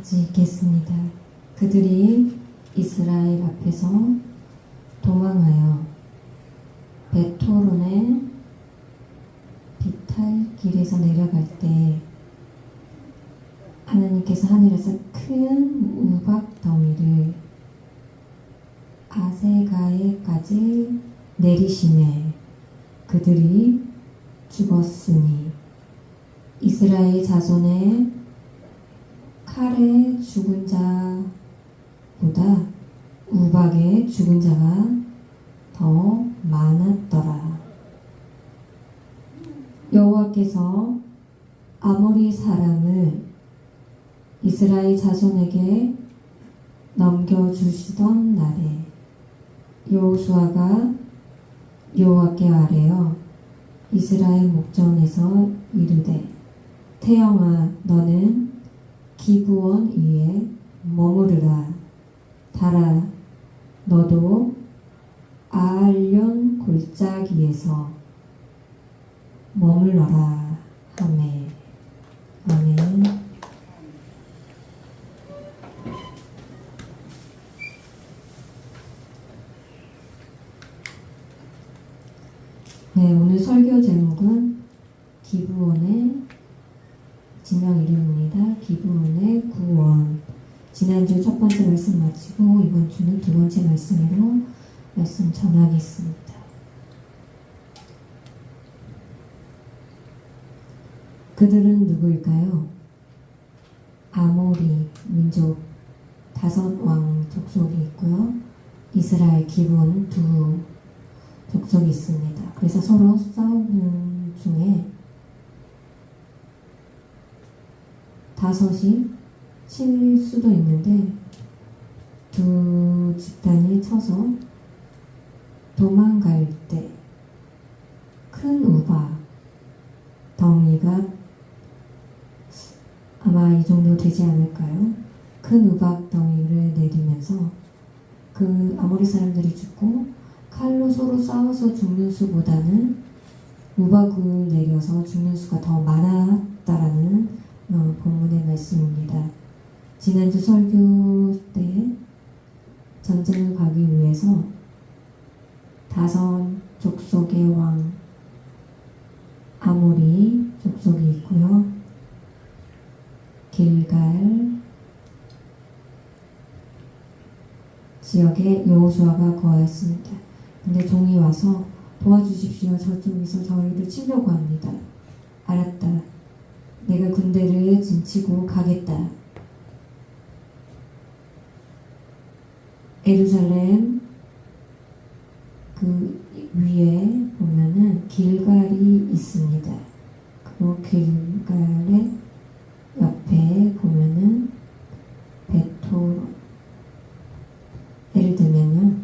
같이 읽겠습니다. 그들이 이스라엘 앞에서 도망하여 베토론의 비탈길에서 내려갈 때 하나님께서 하늘에서 큰 우박 덩이를 아세가에까지 내리심에 그들이 죽었으니 이스라엘 자손의 칼에 죽은 자보다 우박에 죽은 자가 더 많았더라. 여호와께서 아모리 사람을 이스라엘 자손에게 넘겨주시던 날에 여호수아가 여호와께 아뢰어 이스라엘 목전에서 이르되 태영아 너는 기브온 위에 머무르라. 달아 너도 아알련 골짜기에서 머물러라 하매. 아멘. 네, 오늘 설교 제목은 기브온의 진명 이름입니다. 기브온의 구원. 지난주 첫 번째 말씀 마치고 이번 주는 두 번째 말씀으로 말씀 전하겠습니다. 그들은 누구일까요? 아모리 민족 5왕 족속이 있고요. 이스라엘 기브온 2 족속이 있습니다. 그래서 서로 싸우는 중에 5이 칠 수도 있는데 두 집단이 쳐서 도망갈 때 큰 우박 덩이가 아마 이 정도 되지 않을까요? 큰 우박 덩이를 내리면서 그 아모리 사람들이 죽고 칼로 서로 싸워서 죽는 수보다는 우박을 내려서 죽는 수가 더 많았다라는 본문의 말씀입니다. 지난주 설교 때 전쟁을 가기 위해서 5 족속의 왕 아모리 족속이 있고요. 길갈 지역에 여호수아가 거하였습니다. 근데 종이 와서 도와주십시오. 저쪽에서 저희를 치려고 합니다. 알았다. 내가 군대를 진치고 가겠다. 예루살렘 그 위에 보면은 길갈이 있습니다. 그리고 길갈의 옆에 보면은 베토론. 예를 들면요,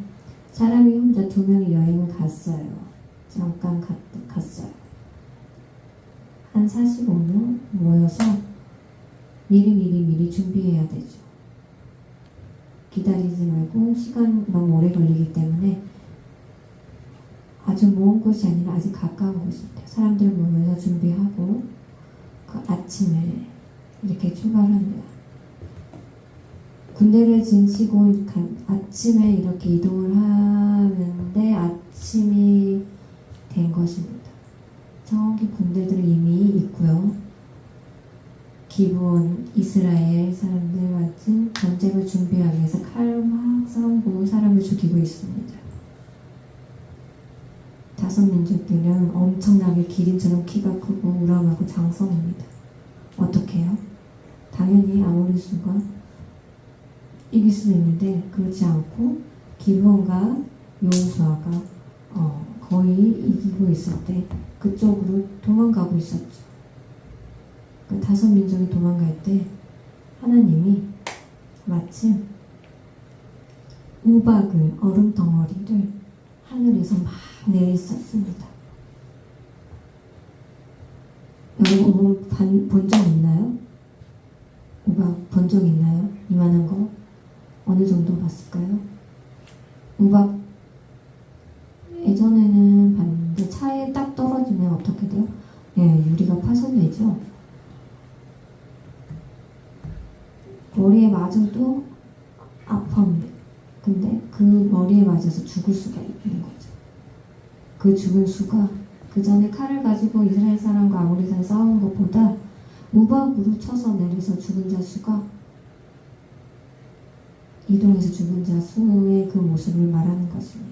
사람이 혼자 2명이 여행을 갔어요. 잠깐 갔어요. 한 45명 모여서 미리 준비해야 되죠. 기다리지 말고 시간 너무 오래 걸리기 때문에 아주 먼 곳이 아니라 아주 가까운 곳입니다. 사람들 모여서 준비하고 그 아침에 이렇게 출발합니다. 군대를 진치고 아침에 이렇게 이동을 하는데 아침이 된 것입니다. 저기 군대들이 이미 있고요. 기브온 이스라엘 사람들 같은 전쟁을 준비하기 위해서 칼로 막 싸우고 사람을 죽이고 있습니다. 5 민족들은 엄청나게 기린처럼 키가 크고 우람하고 장성입니다. 어떻게 해요? 당연히 아모리 수가 이길 수도 있는데 그렇지 않고 기브온과 여호수아가 거의 이기고 있을 때 그쪽으로 도망가고 있었죠. 그 5 민족이 도망갈 때 하나님이 마침 우박을 얼음 덩어리를 하늘에서 막 내렸었습니다. 여러분 본 적 있나요? 우박 본 적 있나요? 이만한 거 어느 정도 봤을까요? 우박 예전에는 봤는데 차에 딱 떨어지면 어떻게 돼요? 예, 유리가 파손되죠. 머리에 맞아도 아파합니다. 근데 그 머리에 맞아서 죽을 수가 있는 거죠. 그 죽은 수가 그 전에 칼을 가지고 이스라엘 사람과 아모리 사람 싸우는 것보다 우박으로 쳐서 내려서 죽은 자 수가 이동해서 죽은 자 수의 그 모습을 말하는 것입니다.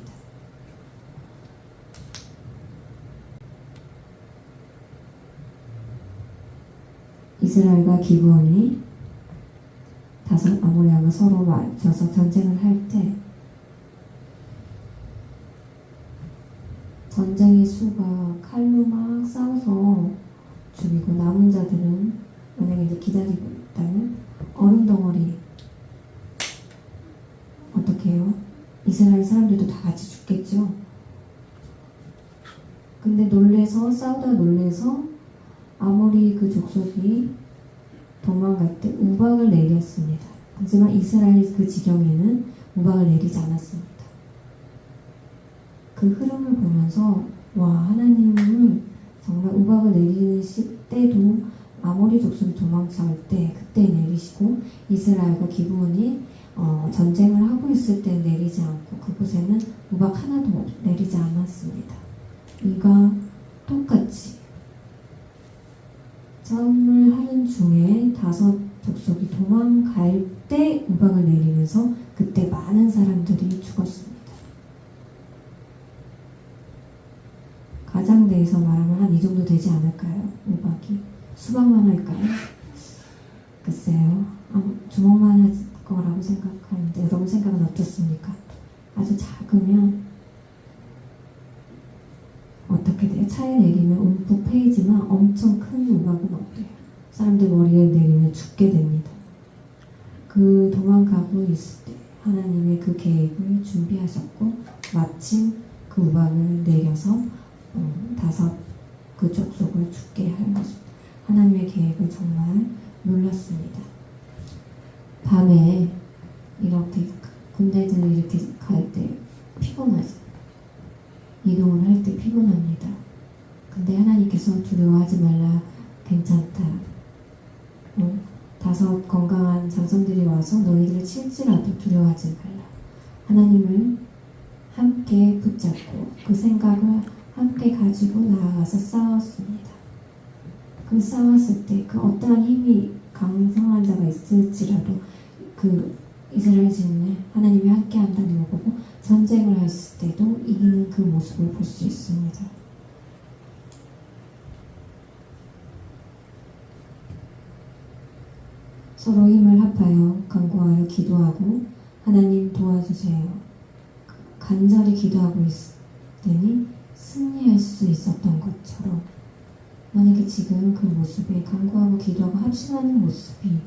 이스라엘과 기브온이 다섯 아모리아가 서로 맞춰서 전쟁을 할 때 전쟁의 수가 칼로 막 싸워서 죽이고 남은 자들은 만약에 이제 기다리고 있다면 얼음 덩어리 어떻게 해요? 이스라엘 사람들도 다 같이 죽겠죠. 근데 놀래서 싸우다 놀래서 아모리 그 족속이 도망갈 때 우박을 내렸습니다. 하지만 이스라엘 그 지경에는 우박을 내리지 않았습니다. 그 흐름을 보면서 와, 하나님은 정말 우박을 내리는 때도 아모리 족속이 도망칠 때 그때 내리시고 이스라엘과 기브온이 전쟁을 하고 있을 때 내리지 않고 그곳에는 우박 하나도 내리지 않았습니다. 이가 똑같이 싸움을 하는 중에 다섯 족속이 도망갈 때 우박을 내리면서 그때 많은 사람들이 죽었습니다. 가장대에서 말하면 한 이 정도 되지 않을까요? 우박이 수박만 할까요? 글쎄요. 주먹만 할 거라고 생각하는데 여러분 생각은 어떻습니까? 아주 작으면 어떻게 돼요? 차에 내리면 움푹 패이지만 엄청 큰 우박은 어때요? 사람들 머리에 내리면 죽게 됩니다. 그 도망가고 있을 때 하나님의 그 계획을 준비하셨고 마침 그 우박을 내려서 다섯 그 족속을 죽게 한 것입니다. 하나님의 계획은 정말 놀랐습니다. 밤에 이렇게 군대들이 이렇게 갈 때 피곤하죠. 이동을 할 때 피곤합니다. 근데 하나님께서 두려워하지 말라, 괜찮다. 다섯 건강한 장성들이 와서 너희들을 칠지라도 두려워하지 말라. 하나님을 함께 붙잡고 그 생각을 함께 가지고 나아가서 싸웠습니다. 그 싸웠을 때 그 어떠한 힘이 강성한 자가 있을지라도 그 이스라엘 진에 하나님이 함께 한다는 걸 보고 전쟁을 했을 때도 이기는 그 모습을 볼 수 있습니다. 서로 힘을 합하여 간구하여 기도하고 하나님 도와주세요. 간절히 기도하고 있을 때니 승리할 수 있었던 것처럼 만약에 지금 그 모습에 간구하고 기도하고 합심하는 모습이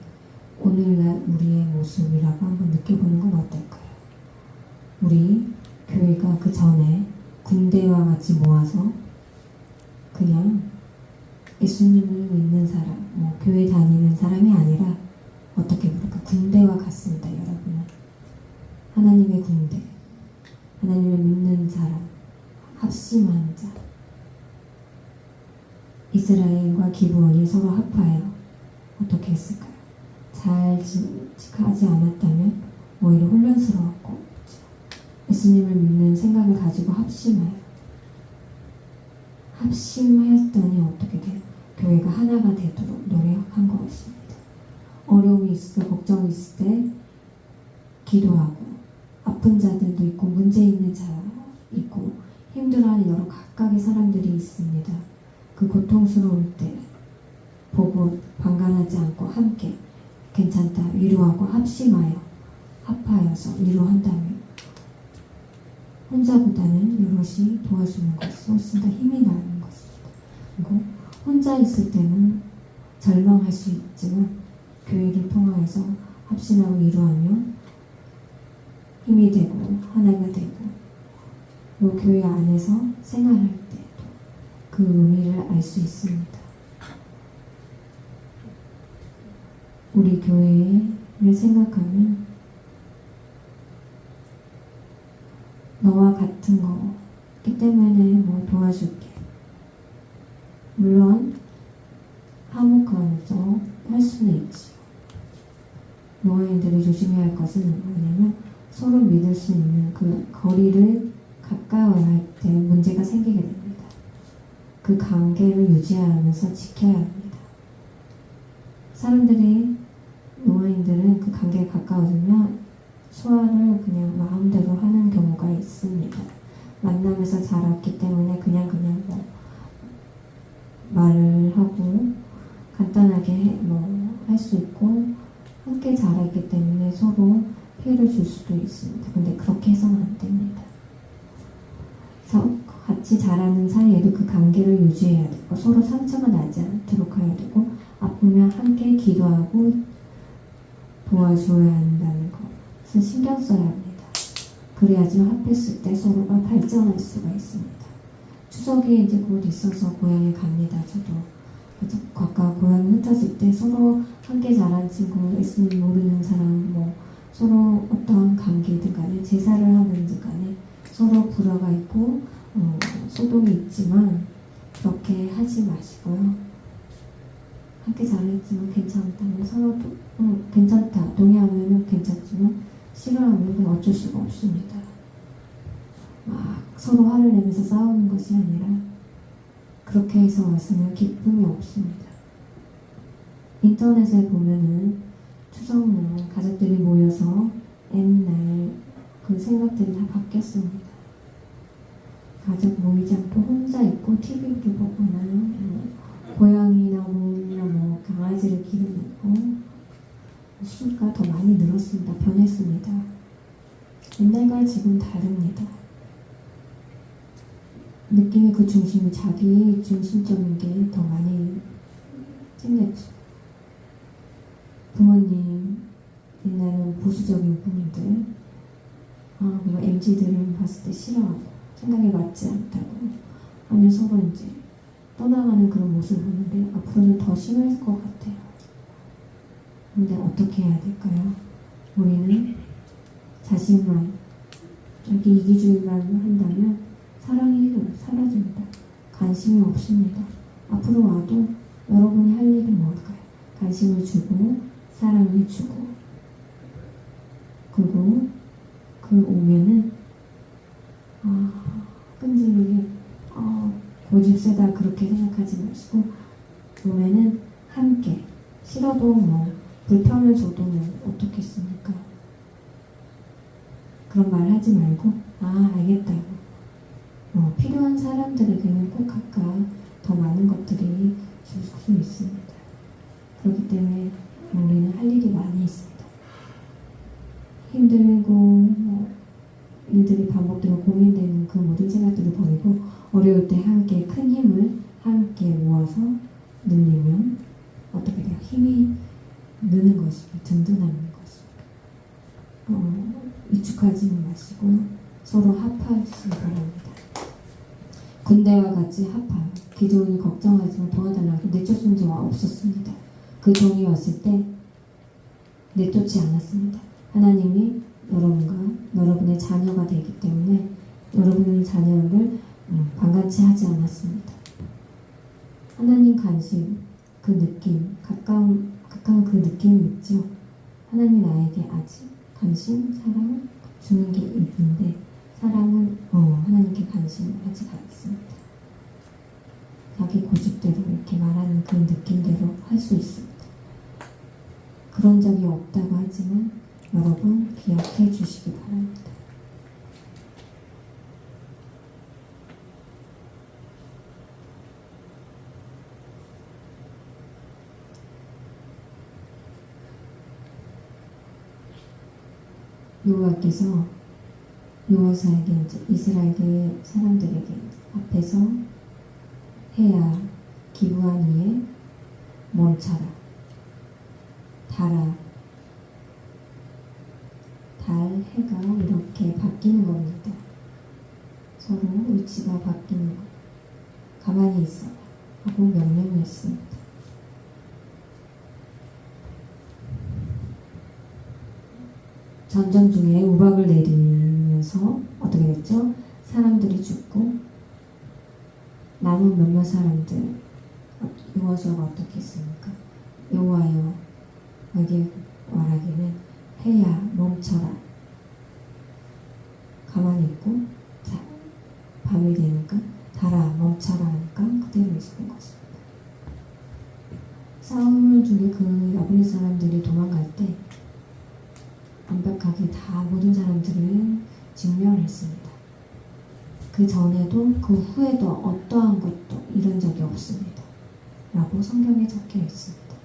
오늘날 우리의 모습이라고 한번 느껴보는 건 어떨까요? 우리 교회가 그 전에 군대와 같이 모아서 그냥 예수님을 믿는 사람, 교회 다니는 사람이 아니라 어떻게 부를까? 군대와 같습니다, 여러분은. 하나님의 군대, 하나님을 믿는 사람, 합심한 자. 이스라엘과 기브온이 서로 합하여 어떻게 했을까요? 잘 지켜하지 않았다면 오히려 혼란스러웠고 예수님을 믿는 생각을 가지고 합심하였더니 어떻게 돼요? 교회가 하나가 되도록 노력한 것입니다. 어려움이 있을 때, 걱정이 있을 때 기도하고 아픈 자들도 있고 문제 있는 자 있고 힘들어하는 여러 각각의 사람들이 있습니다. 그 고통스러울 때 보고 방관하지 않고 함께 괜찮다 위로하고 합하여서 위로한다면 혼자보다는 여럿이 도와주는 것이 훨씬 더 힘이 나는 것입니다. 그리고 혼자 있을 때는 절망할 수 있지만 교회를 통하여서 합심하고 위로하면 힘이 되고 하나가 되고 또 교회 안에서 생활할 때 그 의미를 알 수 있습니다. 우리 교회를 생각하면 너와 같은 거기 때문에 도와줄게. 물론 화목하면서 할 수는 있지. 노아인들이 조심해야 할 것은 뭐냐면 서로 믿을 수 있는 그 거리를 가까워야 할 때 문제가 생기게 됩니다. 그 관계를 유지하면서 지켜야 합니다. 사람들이 노아인들은 그 관계가 가까워지면 소화를 그냥 마음대로 하는 경우가 있습니다. 만나면서 자랐기 때문에 그냥 뭐 말을 하고 간단하게 뭐 할 수 있고 함께 자랐기 때문에 서로 피해를 줄 수도 있습니다. 근데 그렇게 해서는 안 됩니다. 같이 자라는 사이에도 그 관계를 유지해야 되고 서로 상처가 나지 않도록 해야 되고 아프면 함께 기도하고 도와줘야 한다는 것을 신경 써야 합니다. 그래야지 합했을 때 서로가 발전할 수가 있습니다. 추석이 이제 곧 있어서 고향에 갑니다. 저도 각각 고향 흩어질 때 서로 함께 자란 친구, 예수님 모르는 사람, 뭐 서로 어떠한 관계든 간에 제사를 하는지 간에 서로 불화가 있고 소동이 있지만 그렇게 하지 마시고요. 함께 자랐지만 괜찮다면 서로 괜찮다 동의하면 괜찮지만 싫어하면 그건 어쩔 수가 없습니다. 막 서로 화를 내면서 싸우는 것이 아니라 그렇게 해서 왔으면 기쁨이 없습니다. 인터넷에 보면은 추석날 가족들이 모여서 옛날 그 생각들이 다 바뀌었습니다. 가족 모이지 않고 혼자 있고 TV를 보거나 고양이나 몽이나 뭐 강아지를 기르고 수가 더 많이 늘었습니다. 변했습니다. 옛날과 지금 다릅니다. 느낌이 그 중심이 자기 중심적인 게 더 많이 생겼죠. 부모님 옛날은 보수적인 부모님들 뭐 MZ들을 봤을 때 싫어하고 생각에 맞지 않다고 하면 서로 이제 떠나가는 그런 모습을 보는데 앞으로는 더 심할 것 같아요. 근데 어떻게 해야 될까요? 우리는 자신만 자기 이기주의만 한다면 사랑이 사라집니다. 관심이 없습니다. 앞으로 와도 여러분이 할 일은 뭘까요? 관심을 주고 사랑을 주고 그리고 그 오면은 끈질기게 고집 세다 그렇게 생각하지 마시고 오면은 함께 싫어도 뭐 불편을 줘도 뭐 어떻겠습니까? 그런 말 하지 말고 알겠다고 필요한 사람들에게는 꼭 각각 더 많은 것들이 줄 수 있습니다. 그렇기 때문에 우리는 할 일이 많이 있습니다. 힘들고 일들이 반복되고 고민되는 그 모든 생각들을 버리고 어려울 때 함께 큰 힘을 함께 모아서 늘리면 어떻게 돼요? 힘이 느는 것입니다. 든든한 것입니다. 위축하지 마시고 서로 합하시기 바랍니다. 군대와 같이 합하여 기도원이 걱정하지만 도와달라고 내쫓은 자와 없었습니다. 그 종이 왔을 때 내쫓지 않았습니다. 하나님이 여러분과 여러분의 자녀가 되기 때문에 여러분의 자녀를 반갑지 하지 않았습니다. 하나님 관심, 그 느낌, 가까운 그 느낌이 있죠. 하나님이 나에게 아직 관심, 사랑 주는 게 있는데 사랑은 하나님께 관심을 아직 않습니다. 자기 고집대로 이렇게 말하는 그 느낌대로 할 수 있습니다. 그런 적이 없다고 하지만 여러분 기억해 주시기 바랍니다. 여호와께서 여호사에게 이스라엘 사람들에게 앞에서 해야 기부한 이에 멈춰라 달아 달 해가 이렇게 바뀌는 겁니다. 서로 위치가 바뀌는 것 가만히 있어라 하고 명령을 했습니다. 전쟁 중에 우박을 내리면서 어떻게 됐죠? 사람들이 죽고 남은 몇몇 사람들 여호와가 어떻게 했습니까? 여호와여 에게 말하기는 해야 멈춰라. 가만히 있고 자, 밤이 되니까 달아 멈춰라 하니까 그대로 있는 것입니다. 싸움을 중에 그 야블리 사람들이 도망갈 때 완벽하게 다 모든 사람들을 증명을 했습니다. 그 전에도 그 후에도 어떠한 것도 이런 적이 없습니다. 라고 성경에 적혀 있습니다.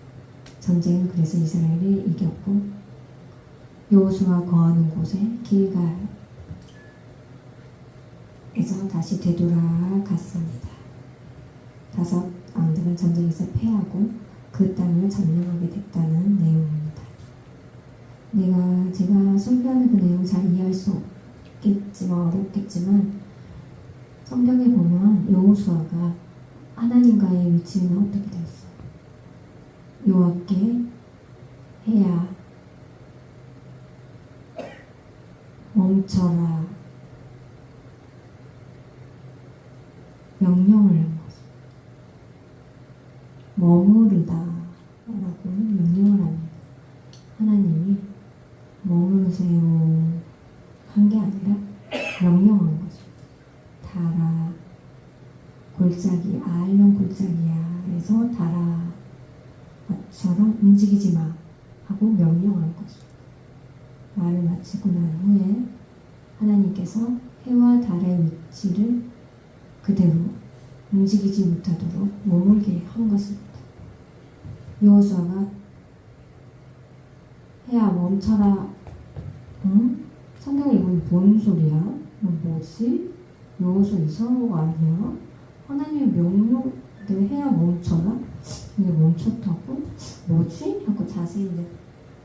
전쟁은 그래서 이스라엘이 이겼고 여호수아 거하는 곳에 길갈에서 다시 되돌아갔습니다. 5 왕들은 전쟁에서 패하고 그 땅을 점령하게 됐다는 내용입니다. 제가 설교하는 그 내용 잘 이해할 수 없겠지만 어렵겠지만 성경에 보면 여호수아가 하나님과의 위치는 어떻게 되었어요? 여호와께 해야 멈춰라 명령을 한 것입니다. 머무르다 라고 명령을 합니다. 하나님이 머무르세요 한 게 아니라 명령한 것입니다. 달아 골짜기 알면 골짜기야 해서 달아 나처럼 움직이지 마 하고 명령한 것입니다. 말을 마치고 난 후에 하나님께서 해와 달의 위치를 그대로 움직이지 못하도록 머물게 한 것입니다. 여호수아가 해야 멈춰라. 응? 성경에 이건 뭔 소리야? 뭐지? 여호수아 이상한 거 아니야? 하나님의 명령 내가 해야 멈춰라? 근데 멈췄다고? 뭐지? 하고 자세히 이제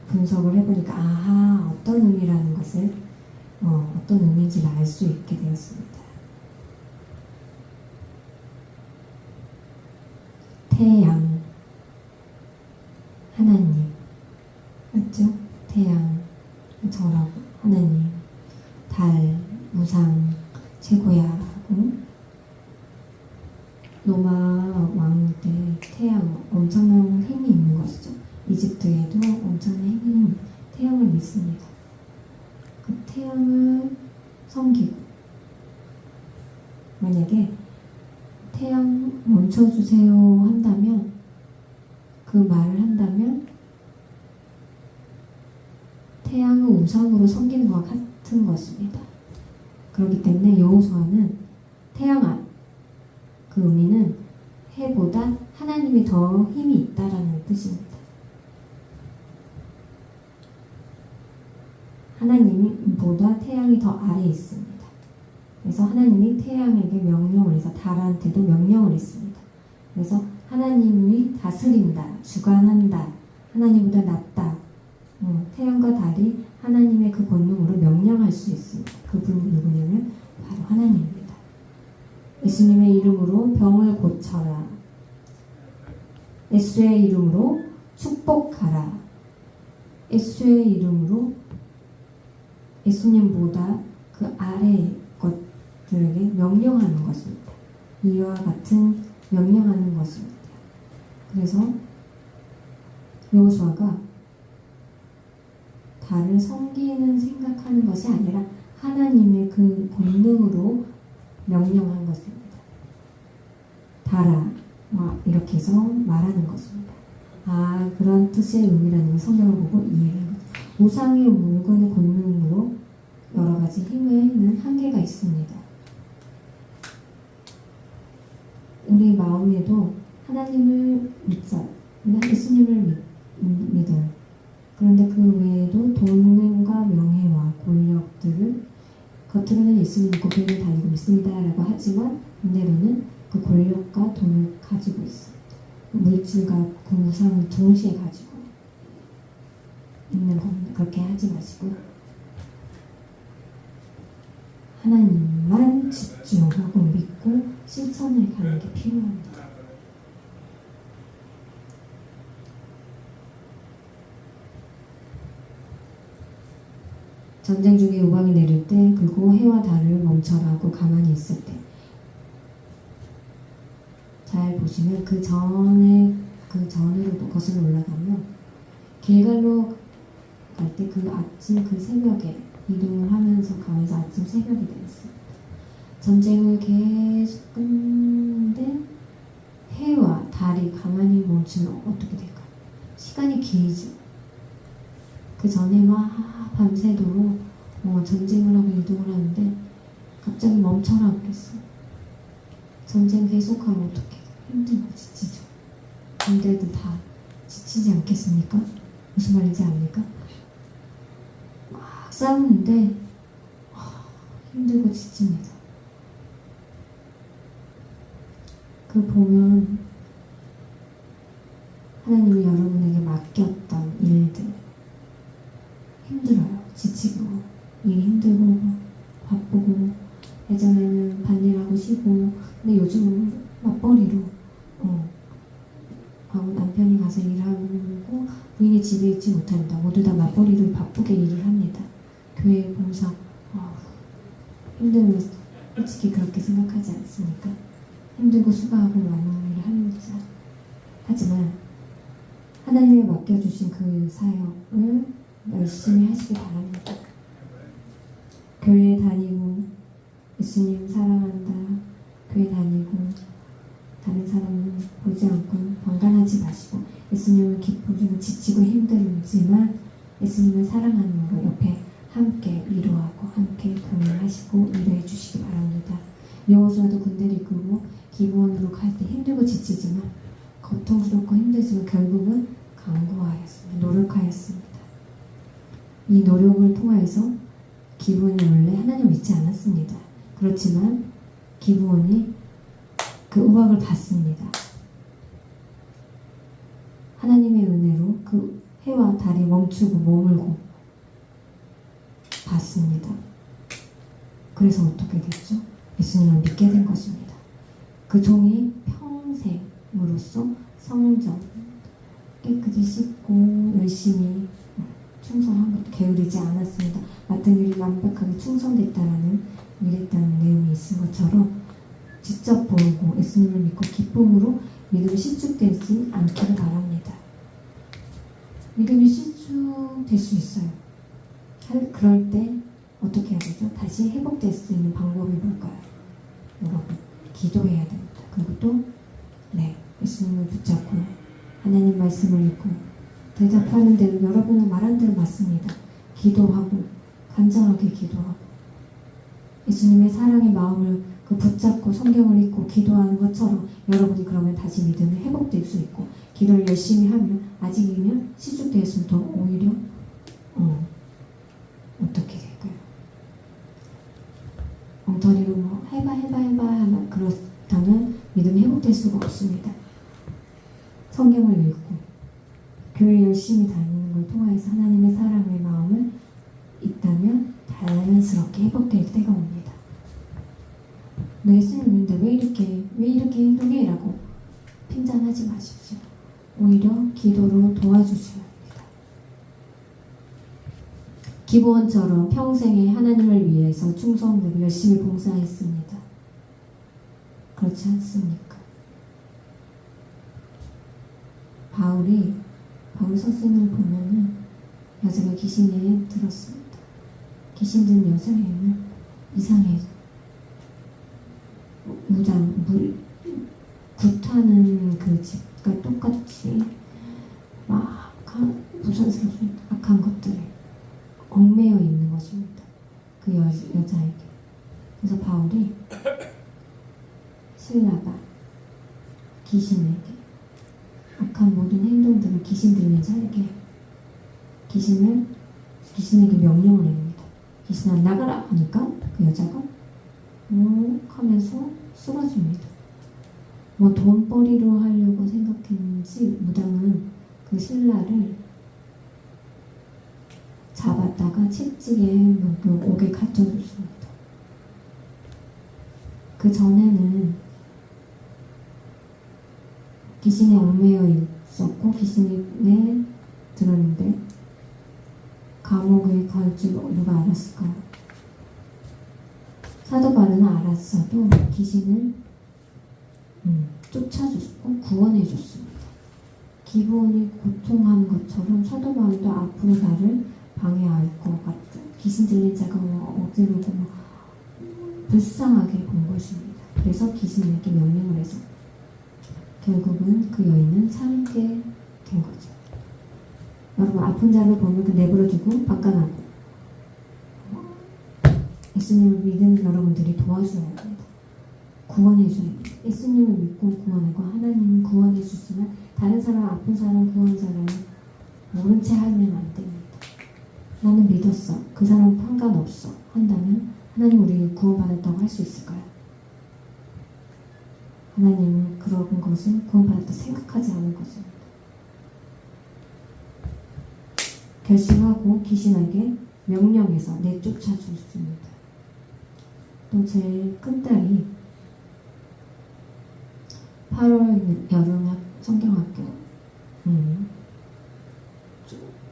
분석을 해보니까 아하 어떤 의미라는 것을 어떤 의미인지를 알 수 있게 되었습니다. 태양 하나님 맞죠? 태양 저라고 하나님 달 우상 최고야 하고 로마 왕 때 태양 엄청난 힘이 있는 것이죠. 이집트에도 엄청난 힘이 태양을 믿습니다. 그 태양을 섬기고 만약에 태양 멈춰주세요 한다면 그 말을 한다면 태양을 우상으로 섬기는 것과 같은 것입니다. 그렇기 때문에 여호수아는 태양아 그 의미는 해보다 하나님이 더 힘이 있다라는 뜻입니다. 하나님보다 태양이 더 아래에 있습니다. 그래서 하나님이 태양에게 명령을 해서 달한테도 명령을 했습니다. 그래서 하나님이 다스린다, 주관한다, 하나님보다 낫다. 태양과 달이 하나님의 그 권능으로 명령할 수 있습니다. 그분이 누구냐면 바로 하나님입니다. 예수님의 이름으로 병을 고쳐라. 예수의 이름으로 축복하라. 예수의 이름으로 예수님보다 그 아래의 것들에게 명령하는 것입니다. 이와 같은 명령하는 것입니다. 그래서 여호수아가 달을 섬기는 생각하는 것이 아니라 하나님의 그 본능으로 명령한 것입니다. 달아 이렇게 해서 말하는 것입니다. 그런 뜻의 의미라는 걸 성경을 보고 이해를 합니다. 우상의 물건의 권능으로 여러 가지 힘에는 한계가 있습니다. 우리 마음에도 하나님을 믿자, 예수님을 믿어요. 그런데 그 외에도 돈과 명예와 권력들을 겉으로는 예수님 믿고 배를 달리고 있습니다 라고 하지만 반대로는 그 권력과 돈을 가지고 있습니다. 물질과 그 우상을 동시에 가지고 있는 겁니다. 그렇게 하지 마시고 하나님만 집중하고 믿고 실천을 가는 게 필요합니다. 전쟁 중에 우박이 내릴 때 그리고 해와 달을 멈춰라고 가만히 있을 때 잘 보시면 그 전으로 거슬러 올라가면 길갈로 갈 때 그 아침 그 새벽에 이동을 하면서 가면서 아침 새벽이 되었어요. 전쟁을 계속 끊는데 해와 달이 가만히 멈추면 어떻게 될까요? 시간이 길죠. 그 전에 막 밤새도록 전쟁을 하고 이동을 하는데 갑자기 멈춰라 그랬어요. 전쟁 계속하면 어떻게 힘들고 지치죠. 군대들 다 지치지 않겠습니까? 무슨 말인지 압니까? 막 싸우는데 힘들고 지칩니다. 그 보면 하나님이 여러분에게 맡겼던 일들 힘들어요. 지치고 일이 힘들고 바쁘고 예전에는 반일하고 쉬고 근데 요즘은 맞벌이로 남편이 가서 일하고 부인이 집에 있지 못합니다. 모두 다 맞벌이로 바쁘게 일을 합니다. 교회 봉사 힘들면 솔직히 그렇게 생각하지 않습니까? 힘들고 수고하고 많은 일을 합니다. 하지만 하나님이 맡겨주신 그 사역을 열심히 하시기 바랍니다. 교회 다니고 예수님 사랑한다. 교회 다니고 다른 사람은 보지 않고 방관하지 마시고 예수님을 기쁘고 지치고 힘들지만 예수님을 사랑하는 거 옆에 함께 위로하고 함께 동행하시고 일해 주시기 바랍니다. 여호수아도 군대를 이끌고 기브온으로 갈 때 힘들고 지치지만 고통스럽고 힘들지만 결국은 강구하였습니다. 노력하였습니다. 이 노력을 통하여서 기브온이 원래 하나님을 믿지 않았습니다. 그렇지만 기브온이 그 음악을 받습니다. 하나님의 은혜로 그 해와 달이 멈추고 머물고 받습니다. 그래서 어떻게 됐죠? 예수님을 믿게 된 것입니다. 그 종이 평생으로서 성전 깨끗이 씻고 열심히 충성한 것도 게으르지 않았습니다. 맡은 일이 완벽하게 충성됐다라는 이랬다는 내용이 있은 것처럼 직접 보고 예수님을 믿고 기쁨으로 믿음이 실축되지 않기를 바랍니다. 믿음이 실축될 수 있어요. 그럴 때 어떻게 해야 되죠? 다시 회복될 수 있는 방법이 뭘까요? 여러분, 기도해야 됩니다. 그리고 또 예수님을 붙잡고 하나님 말씀을 읽고 대답하는 대로 여러분은 말한 대로 맞습니다. 기도하고 간절하게 기도하고 예수님의 사랑의 마음을 붙잡고 성경을 읽고 기도하는 것처럼 여러분이 그러면 다시 믿음이 회복될 수 있고 기도를 열심히 하면 아직이면 실축되었으면 더 오히려 어떻게 될까요? 엉터리로 해봐 하면 그렇다면 믿음이 회복될 수가 없습니다. 성경을 읽고 교회 열심히 다니는 걸 통해서 하나님의 사랑의 마음을 있다면 자연스럽게 회복될 때가 옵니다. 너 예수님 믿는데 왜 이렇게 행동해? 라고 핀잔하지 마십시오. 오히려 기도로 도와주셔야 합니다. 기브온처럼 평생에 하나님을 위해서 충성되고 열심히 봉사했습니다. 그렇지 않습니까? 바울 서신을 보면은 여자가 귀신에 들었습니다. 귀신 든 여자애는 이상해요. 굿하는 그 집과 똑같이 막 부산스럽습니다. 악한 것들에 얽매여 있는 것입니다. 그 여자에게. 그래서 바울이 신라가 귀신에게 악한 모든 행동들을 귀신 들린 자에게 귀신에게 명령을 합니다. 귀신아 나가라 하니까 그 여자가 하면서 쓰러집니다. 돈벌이로 하려고 생각했는지 무당은 그 신라를 잡았다가 채찍에 옥에 갇혀줬습니다. 그 전에는 귀신에 얽매여 있었고 귀신에 들었는데 감옥에 갈 줄 누가 알았을까요? 사도 바울은 알았어도 귀신을 쫓아줬고 구원해줬습니다. 기브온이 고통하는 것처럼 사도 바울도 앞으로 나를 방해할 것 같은 귀신 들린 자가 억지르고 불쌍하게 본 것입니다. 그래서 귀신에게 명령을 해서 결국은 그 여인은 살게 된 거죠. 여러분 아픈 자를 보면 그 내버려두고 방관하고 예수님을 믿는 여러분들이 도와줘야 합니다. 구원해줘야 합니다. 예수님을 믿고 구원하고 하나님은 구원해 주시면 다른 사람, 아픈 사람, 구원 사람을 모른 채 하면 안 됩니다. 나는 믿었어. 그 사람 상관없어. 한다면 하나님 우리 구원받았다고 할 수 있을까요? 하나님은 그런 것을 구원받았다 생각하지 않을 것입니다. 결심하고 귀신에게 명령해서 내쫓아 줬습니다. 또 제일 큰딸이 8월 여름학 성경학교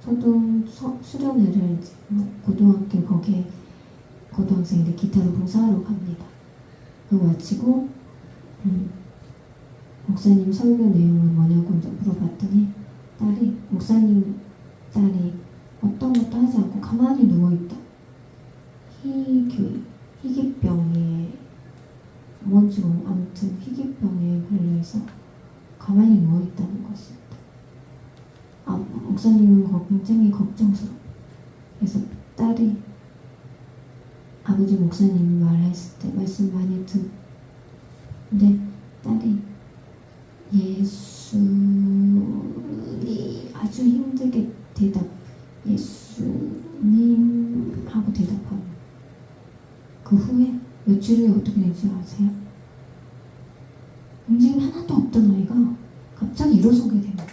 초등 수련회를 이제 고등학교 거기에 고등학생인데 기타로 봉사하러 갑니다. 그거 마치고 목사님 설교 내용은 뭐냐고 이제 물어봤더니 목사님 딸이 어떤 것도 하지 않고 가만히 누워있다. 희귀병에 뭔지 아무튼 희귀병에 걸려서 가만히 누워있다는 것입니다. 목사님은 굉장히 걱정스러워. 그래서 딸이 아버지 목사님이 말했을 때 말씀 많이 근데 딸이 예수님 아주 힘들게 예수님 하고 대답하고 그 후에 며칠 후에 어떻게 된지 아세요? 움직임이 하나도 없던 아이가 갑자기 일어서게 됩니다.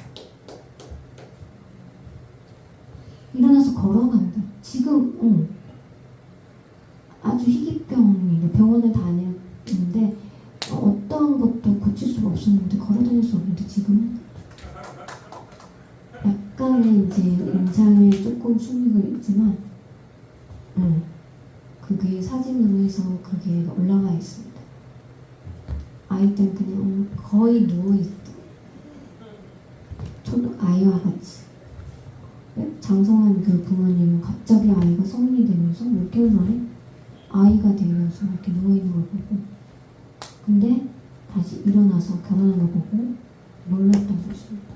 일어나서 걸어간다. 지금 아주 희귀병이 병원을 다녔는데 어떠한 것도 고칠 수가 없었는데 걸어다닐 수 없는데 지금 약간의 이제 인상에 조금 충격이 있지만 그게 사진으로 해서 그게 올라와 있습니다. 아이 때는 그냥 거의 누워있다. 아이와 같이. 장성한 그 부모님은 갑자기 아이가 성인이 되면서 몇 개월 만에 아이가 되면서 이렇게 누워있는 걸 보고 근데 다시 일어나서 결혼하는 걸 보고 놀랐던 것입니다.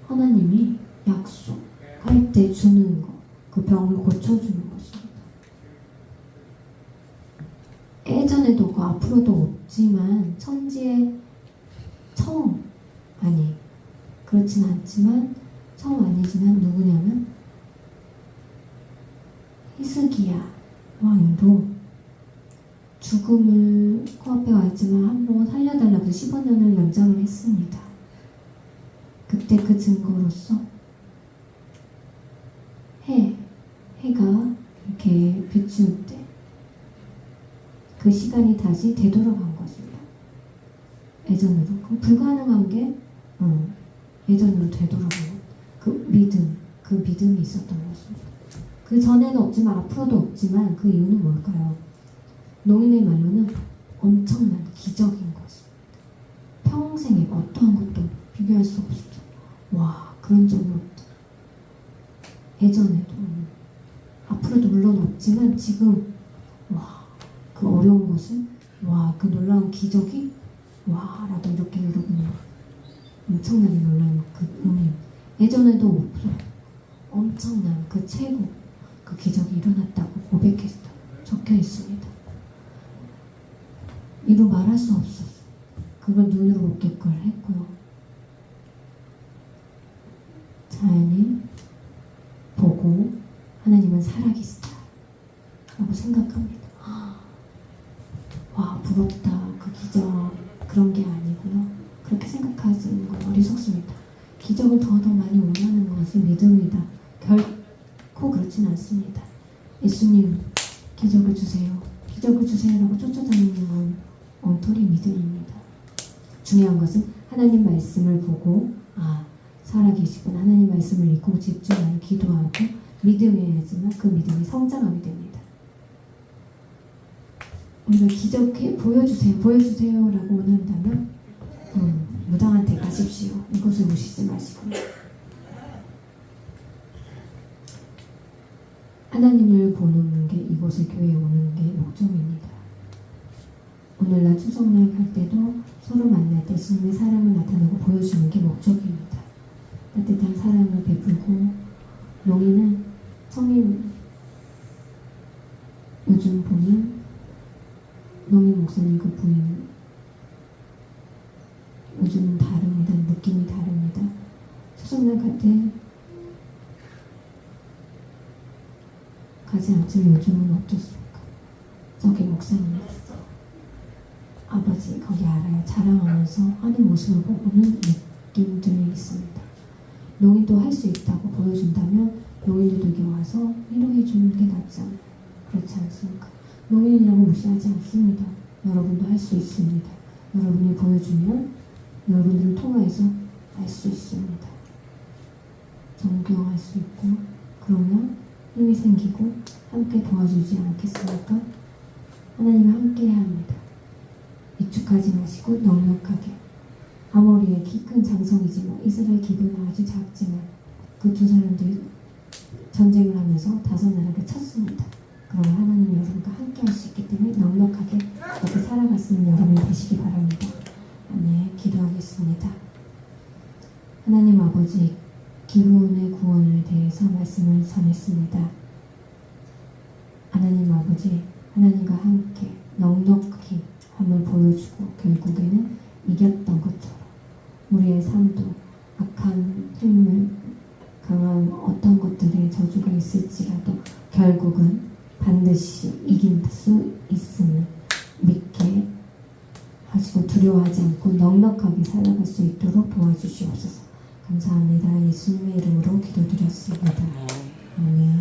하나님이 약속할 때 주는 거, 그 병을 고쳐주는 것입니다. 예전에도 없고 앞으로도 없지만 천지의 처음 그렇진 않지만 처음 아니지만 누구냐면 히스기야 왕도 죽음을 코앞에 와 있지만 한번 살려달라고 15년을 연장을 했습니다. 그때 그 증거로서 해가 이렇게 비추는 때 그 시간이 다시 되돌아간 것입니다. 예전으로. 불가능한 게 예전으로 되돌아간 것. 그 믿음이 있었던 것입니다. 그 전에는 없지만 앞으로도 없지만 그 이유는 뭘까요? 농인의 말로는 엄청난 기적인 것입니다. 평생에 어떠한 것도 비교할 수 없었죠. 와, 그런 적이 없다. 예전에도 앞으로도 물론 없지만 지금 그 어려운 것을 그 놀라운 기적이 라도 이렇게 여러분이 엄청나게 놀라운 그 의미 예전에도 없어 엄청난 그 최고 그 기적이 일어났다고 고백했다 적혀 있습니다. 이루 말할 수 없었어. 그걸 눈으로 목격을 했고요. 자연이 보고 하나님은 살아계시다 라고 생각합니다. 와, 부럽다. 그 기적 그런 게 아니고요. 그렇게 생각하시는 건 어리석습니다. 기적을 더 많이 원하는 것이 믿음이다. 결코 그렇진 않습니다. 예수님 기적을 주세요. 기적을 주세요라고 쫓아다니는 건 엉터리 믿음입니다. 중요한 것은 하나님 말씀을 보고 살아계시구나. 하나님 말씀을 읽고 집중하고 기도하고 믿음해야지만 그 믿음이 성장하게 됩니다. 우리가 기적 보여주세요 라고 원한다면 무당한테 가십시오. 이곳에 오시지 마시고 하나님을 보는 게 이곳에 교회에 오는 게 목적입니다. 오늘날 추석날 갈 때도 서로 만날 때 주님의 사랑을 나타내고 보여주는 게 목적입니다. 따뜻한 사랑을 베풀고 용인은 성인 요즘 보는 용인 목사님 그 부인 요즘은 다릅니다. 느낌이 다릅니다. 추석날 갈 때 가지 않지만 요즘은 어떻습니까? 저기 목사님 있어. 아버지 거기 알아요. 자랑하면서 하는 모습을 보고는 느낌들이 있습니다. 용인도 할 수 있다고 보여준다면 용인도 여기 와서 위로해 주는 게 낫지 않아요. 그렇지 않습니까? 용인이라고 무시하지 않습니다. 여러분도 할 수 있습니다. 여러분이 보여주면 여러분들을 통해서 알 수 있습니다. 존경할 수 있고 그러면 힘이 생기고 함께 도와주지 않겠습니까? 하나님과 함께 해야 합니다. 위축하지 마시고 넉넉하게. 아모리의 키 큰 장성이지만 이스라엘 기브는 아주 작지만 그 두 사람들이 전쟁을 하면서 다섯 나라를 쳤습니다. 그러나 하나님이 여러분과 함께 할 수 있기 때문에 넉넉하게 그렇게 살아갈 수 있는 여러분이 되시기 바랍니다. 아멘. 기도하겠습니다. 하나님 아버지, 기브온의 구원에 대해서 말씀을 전했습니다. 하나님 아버지, 하나님과 함께 넉넉히 함을 보여주고 결국에는 이겼던 것처럼 우리의 삶도 악한 힘을 강한 어떤 것들의 저주가 있을지라도 결국은 반드시 이길 수 있음을 믿게 하시고 두려워하지 않고 넉넉하게 살아갈 수 있도록 도와주시옵소서. 감사합니다. 예수님의 이름으로 기도드렸습니다. 아멘.